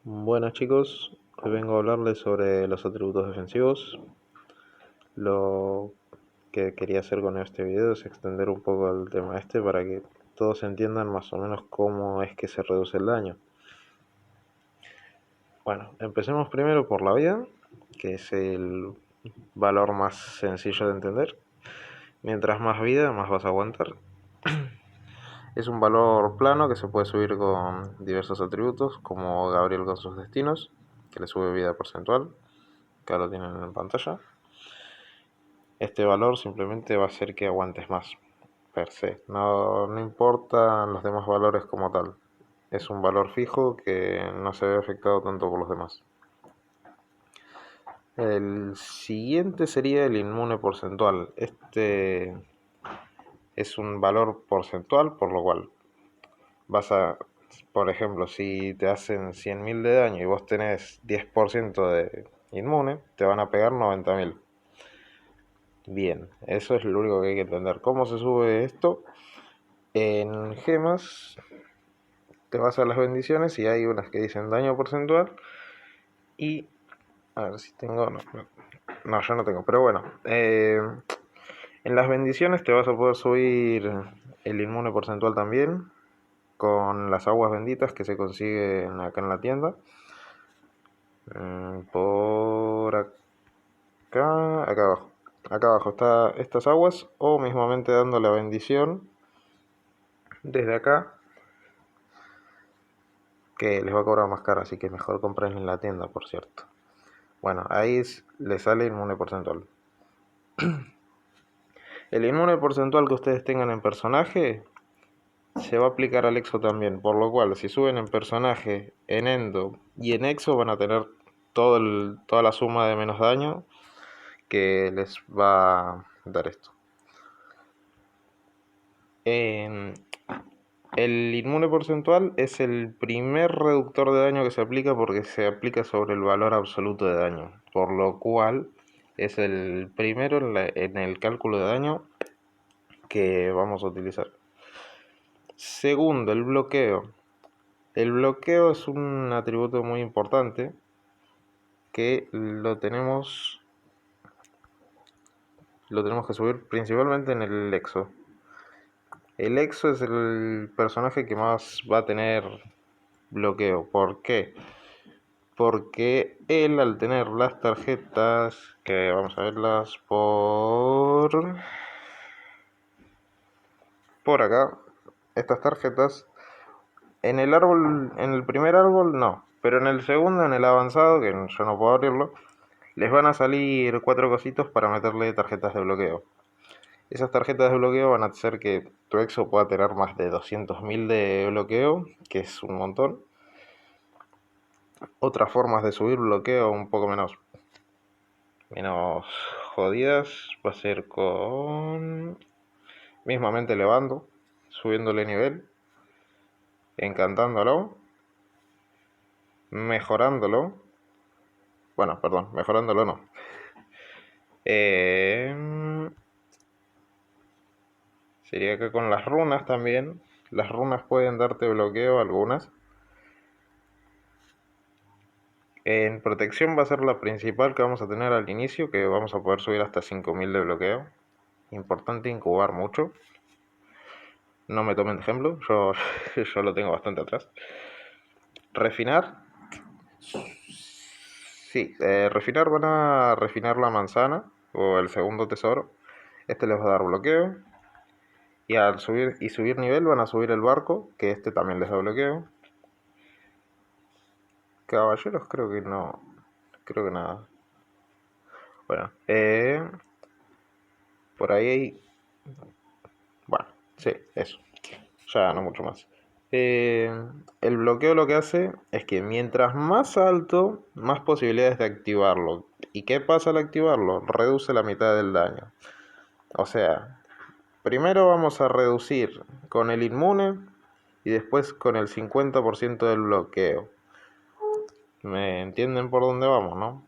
Buenas chicos, hoy vengo a hablarles sobre los atributos defensivos. Lo que quería hacer con este video es extender un poco el tema para que todos entiendan más o menos cómo es que se reduce el daño. Bueno, empecemos primero por la vida, que es el valor más sencillo de entender. Mientras más vida, más vas a aguantar. Es un valor plano que se puede subir con diversos atributos, como Gabriel con sus destinos, que le sube vida porcentual, que ahora lo tienen en pantalla. Este valor simplemente va a hacer que aguantes más, per se. No importan los demás valores como tal. Es un valor fijo que no se ve afectado tanto por los demás. El siguiente sería el inmune porcentual. Este es un valor porcentual, por lo cual por ejemplo, si te hacen 100.000 de daño y vos tenés 10% de inmune, te van a pegar 90.000. Bien, eso es lo único que hay que entender. ¿Cómo se sube esto? En gemas te vas a las bendiciones y hay unas que dicen daño porcentual y... A ver si tengo... No, yo no tengo, pero bueno. En las bendiciones te vas a poder subir el inmune porcentual también con las aguas benditas que se consiguen acá en la tienda. Por acá abajo. Acá abajo está estas aguas o mismamente dando la bendición desde acá, que les va a cobrar más caro, así que mejor compren en la tienda, por cierto. Bueno, ahí le sale inmune porcentual. El inmune porcentual que ustedes tengan en personaje se va a aplicar al exo también, por lo cual si suben en personaje, en endo y en exo van a tener toda la suma de menos daño que les va a dar esto. El inmune porcentual es el primer reductor de daño que se aplica porque se aplica sobre el valor absoluto de daño, por lo cual es el primero en el cálculo de daño que vamos a utilizar. Segundo, el bloqueo. El bloqueo es un atributo muy importante que lo tenemos que subir principalmente en el Exo. El Exo es el personaje que más va a tener bloqueo. ¿Por qué? Porque él, al tener las tarjetas, que vamos a verlas por acá, estas tarjetas, en el árbol, en el primer árbol no, pero en el segundo, en el avanzado, que yo no puedo abrirlo, les van a salir 4 cositos para meterle tarjetas de bloqueo. Esas tarjetas de bloqueo van a hacer que tu exo pueda tener más de 200.000 de bloqueo, que es un montón. Otras formas de subir bloqueo un poco menos jodidas va a ser con mismamente elevando, subiéndole nivel, encantándolo, mejorándolo. Bueno, perdón, mejorándolo no. Sería que con las runas también. Las runas pueden darte bloqueo algunas. En protección va a ser la principal que vamos a tener al inicio, que vamos a poder subir hasta 5.000 de bloqueo. Importante incubar mucho. No me tomen de ejemplo, yo lo tengo bastante atrás. Refinar. Sí, refinar van a refinar la manzana o el segundo tesoro. Este les va a dar bloqueo. Y al subir nivel van a subir el barco, que este también les da bloqueo. Caballeros creo que no. Creo que nada. Bueno, por ahí hay... Bueno, sí, eso. Ya no mucho más. El bloqueo lo que hace es que mientras más alto, más posibilidades de activarlo. ¿Y qué pasa al activarlo? Reduce la mitad del daño. O sea, primero vamos a reducir con el inmune y después con el 50% del bloqueo. ¿Me entienden por dónde vamos, no?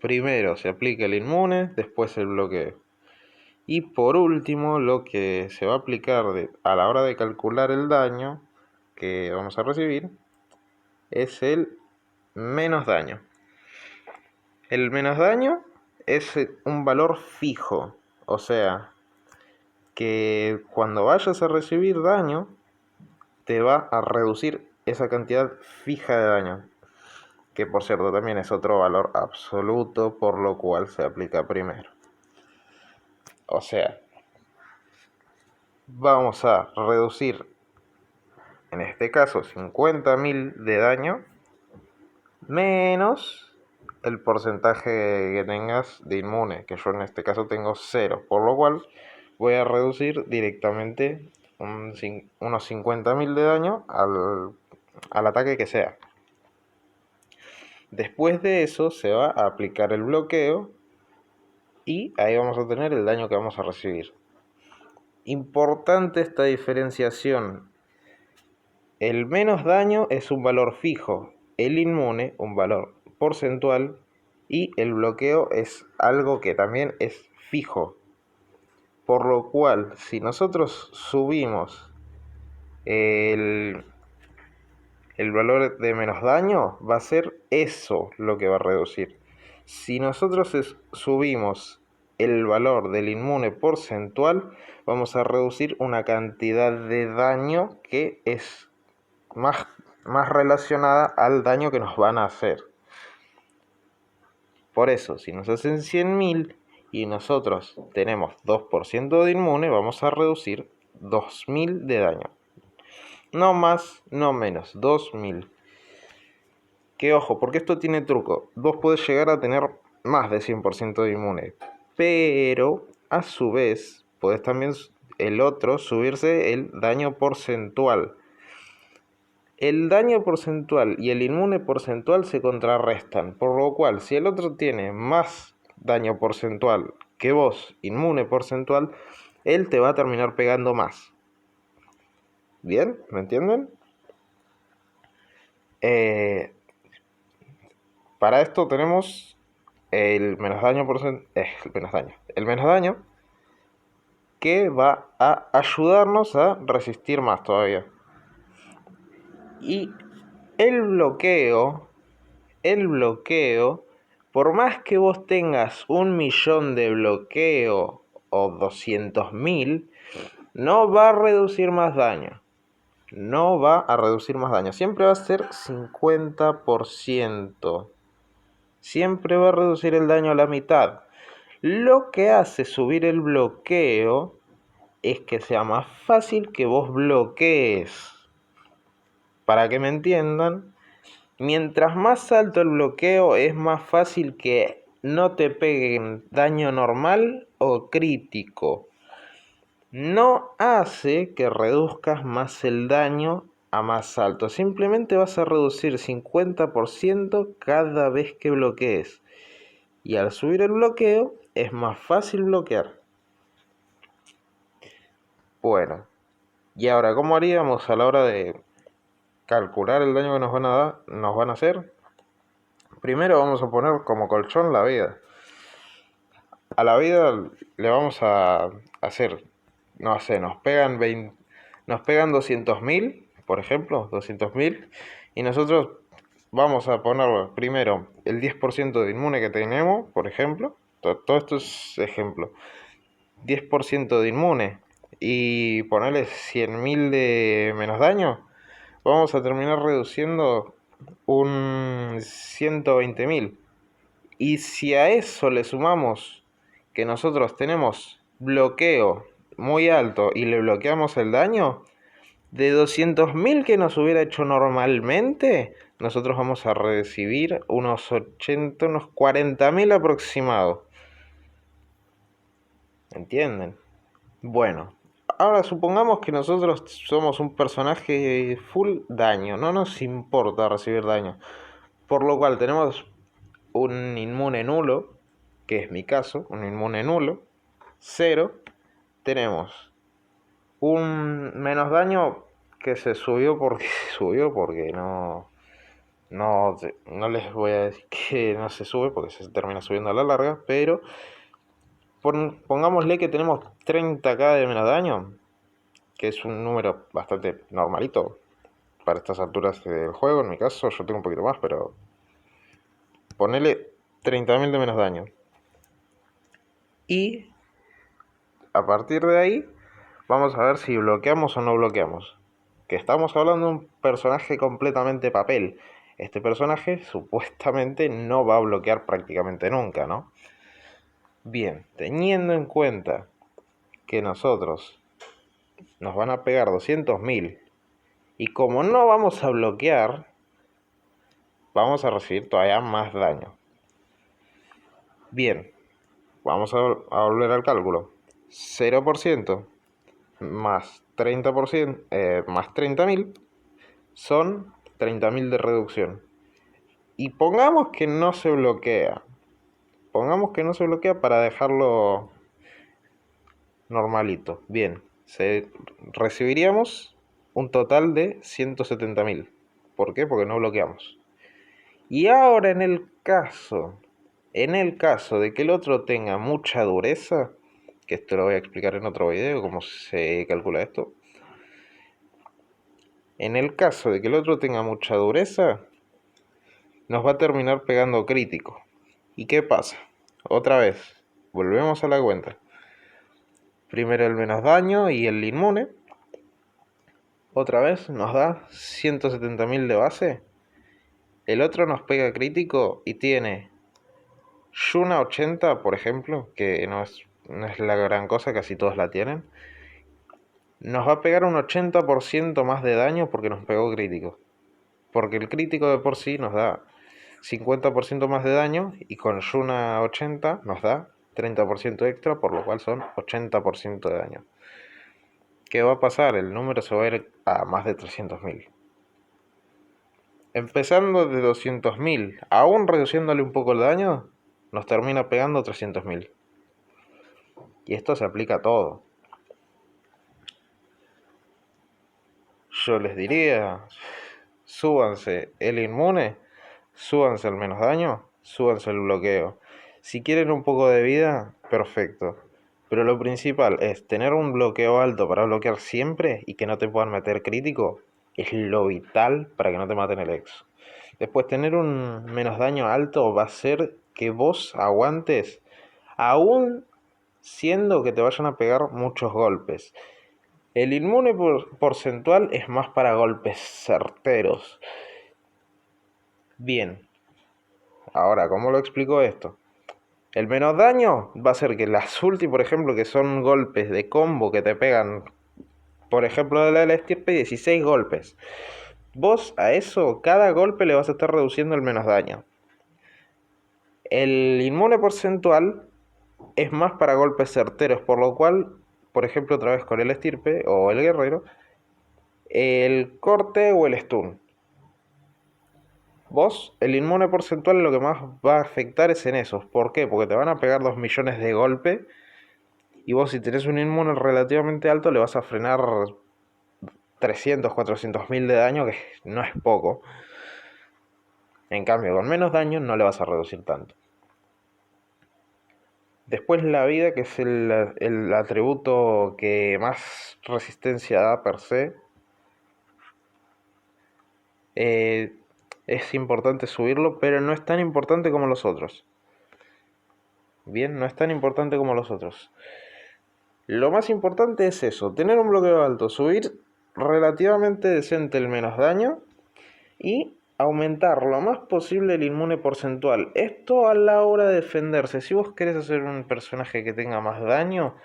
Primero se aplica el inmune, después el bloqueo. Y por último, lo que se va a aplicar a la hora de calcular el daño que vamos a recibir es el menos daño. El menos daño es un valor fijo, o sea, que cuando vayas a recibir daño, te va a reducir esa cantidad fija de daño, que por cierto también es otro valor absoluto, por lo cual se aplica primero. O sea, vamos a reducir, en este caso, 50.000 de daño, menos el porcentaje que tengas de inmune, que yo en este caso tengo 0, por lo cual voy a reducir directamente unos 50.000 de daño al ataque que sea. Después de eso se va a aplicar el bloqueo y ahí vamos a tener el daño que vamos a recibir. Importante esta diferenciación. El menos daño es un valor fijo, el inmune un valor porcentual y el bloqueo es algo que también es fijo. Por lo cual, si nosotros subimos el valor de menos daño, va a ser eso lo que va a reducir. Si nosotros subimos el valor del inmune porcentual, vamos a reducir una cantidad de daño que es más relacionada al daño que nos van a hacer. Por eso, si nos hacen 100.000 y nosotros tenemos 2% de inmune, vamos a reducir 2.000 de daño. No más, no menos, 2.000. Que ojo, porque esto tiene truco. Vos podés llegar a tener más de 100% de inmune, pero a su vez podés también el otro subirse el daño porcentual. El daño porcentual y el inmune porcentual se contrarrestan, por lo cual si el otro tiene más daño porcentual que vos, inmune porcentual, él te va a terminar pegando más. ¿Bien? ¿Me entienden? Para esto tenemos el menos daño el menos daño que va a ayudarnos a resistir más todavía. Y el bloqueo, por más que vos tengas 1.000.000 de bloqueo o 200.000, no va a reducir más daño. No va a reducir más daño. Siempre va a ser 50%. Siempre va a reducir el daño a la mitad. Lo que hace subir el bloqueo es que sea más fácil que vos bloquees. Para que me entiendan, mientras más alto el bloqueo es más fácil que no te peguen daño normal o crítico. No hace que reduzcas más el daño a más alto. Simplemente vas a reducir 50% cada vez que bloquees. Y al subir el bloqueo es más fácil bloquear. Bueno, y ahora, ¿cómo haríamos a la hora de calcular el daño que nos van a hacer? Primero vamos a poner como colchón la vida. A la vida le vamos a hacer, no sé, nos pegan 200.000, por ejemplo, 200.000, y nosotros vamos a poner primero el 10% de inmune que tenemos, por ejemplo. Todo esto es ejemplo. 10% de inmune y ponerle 100.000 de menos daño, vamos a terminar reduciendo un 120.000. Y si a eso le sumamos que nosotros tenemos bloqueo muy alto y le bloqueamos el daño, de 200.000 que nos hubiera hecho normalmente, nosotros vamos a recibir unos 40.000 aproximados. ¿Entienden? Bueno, ahora supongamos que nosotros somos un personaje full daño, no nos importa recibir daño, por lo cual tenemos un inmune nulo, que es mi caso, un inmune nulo, 0, tenemos un menos daño que se subió porque no les voy a decir que no se sube porque se termina subiendo a la larga, pero pongámosle que tenemos 30.000 de menos daño, que es un número bastante normalito, para estas alturas del juego, en mi caso, yo tengo un poquito más, pero ponele 30.000 de menos daño. Y a partir de ahí, vamos a ver si bloqueamos o no bloqueamos. Que estamos hablando de un personaje completamente papel. Este personaje supuestamente no va a bloquear prácticamente nunca, ¿no? Bien, teniendo en cuenta que nosotros nos van a pegar 200.000 y como no vamos a bloquear, vamos a recibir todavía más daño. Bien, vamos a volver al cálculo. 0% más 30%, más 30.000 son 30.000 de reducción. Y pongamos que no se bloquea. Pongamos que no se bloquea para dejarlo normalito. Bien, recibiríamos un total de 170.000. ¿Por qué? Porque no bloqueamos. Y ahora en el caso de que el otro tenga mucha dureza, que esto lo voy a explicar en otro video, cómo se calcula esto. En el caso de que el otro tenga mucha dureza, nos va a terminar pegando crítico. ¿Y qué pasa? Otra vez, volvemos a la cuenta. Primero el menos daño y el inmune. Otra vez nos da 170.000 de base. El otro nos pega crítico y tiene Yuna 80, por ejemplo, que no es la gran cosa, casi todos la tienen. Nos va a pegar un 80% más de daño porque nos pegó crítico. Porque el crítico de por sí nos da 50% más de daño y con Yuna 80 nos da 30% extra, por lo cual son 80% de daño. ¿Qué va a pasar? El número se va a ir a más de 300.000. Empezando de 200.000, aún reduciéndole un poco el daño, nos termina pegando 300.000. Y esto se aplica a todo. Yo les diría, súbanse el inmune, súbanse el menos daño, súbanse el bloqueo. Si quieren un poco de vida, perfecto. Pero lo principal es tener un bloqueo alto para bloquear siempre y que no te puedan meter crítico. Es lo vital para que no te maten el ex. Después tener un menos daño alto va a hacer que vos aguantes aún siendo que te vayan a pegar muchos golpes. El inmune porcentual es más para golpes certeros. Bien, ahora, ¿cómo lo explico esto? El menos daño va a ser que las ulti, por ejemplo, que son golpes de combo que te pegan, por ejemplo, de la estirpe, 16 golpes. Vos a eso, cada golpe le vas a estar reduciendo el menos daño. El inmune porcentual es más para golpes certeros, por lo cual, por ejemplo, otra vez con el estirpe o el guerrero, el corte o el stun. Vos, el inmune porcentual lo que más va a afectar es en esos. ¿Por qué? Porque te van a pegar 2 millones de golpe. Y vos si tenés un inmune relativamente alto le vas a frenar 300, 400.000 de daño, que no es poco. En cambio, con menos daño no le vas a reducir tanto. Después la vida, que es el atributo que más resistencia da per se. Es importante subirlo, pero no es tan importante como los otros. Bien, no es tan importante como los otros. Lo más importante es eso, tener un bloqueo alto, subir relativamente decente el menos daño y aumentar lo más posible el inmune porcentual. Esto a la hora de defenderse. Si vos querés hacer un personaje que tenga más daño,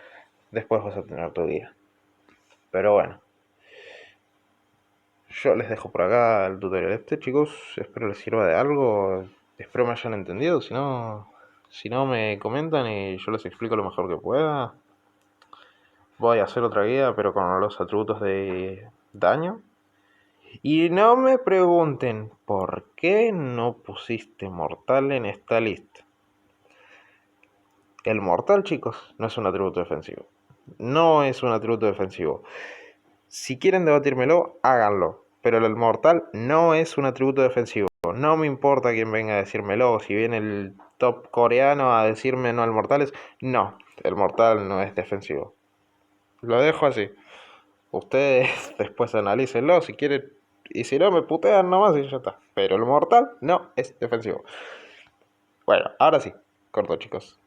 después vas a tener tu guía. Pero bueno. Yo les dejo por acá el tutorial este, chicos. Espero les sirva de algo. Espero me hayan entendido. Si no me comentan y yo les explico lo mejor que pueda. Voy a hacer otra guía, pero con los atributos de daño. Y no me pregunten por qué no pusiste mortal en esta lista. El mortal, chicos, no es un atributo defensivo. No es un atributo defensivo. Si quieren debatírmelo, háganlo. Pero el mortal no es un atributo defensivo. No me importa quién venga a decírmelo. Si viene el top coreano a decirme no al mortal, no, el mortal no es defensivo. Lo dejo así. Ustedes después analícenlo. Si quieren, Y si no, me putean nomás y ya está. Pero el mortal no es defensivo. Bueno, ahora sí. Corto, chicos.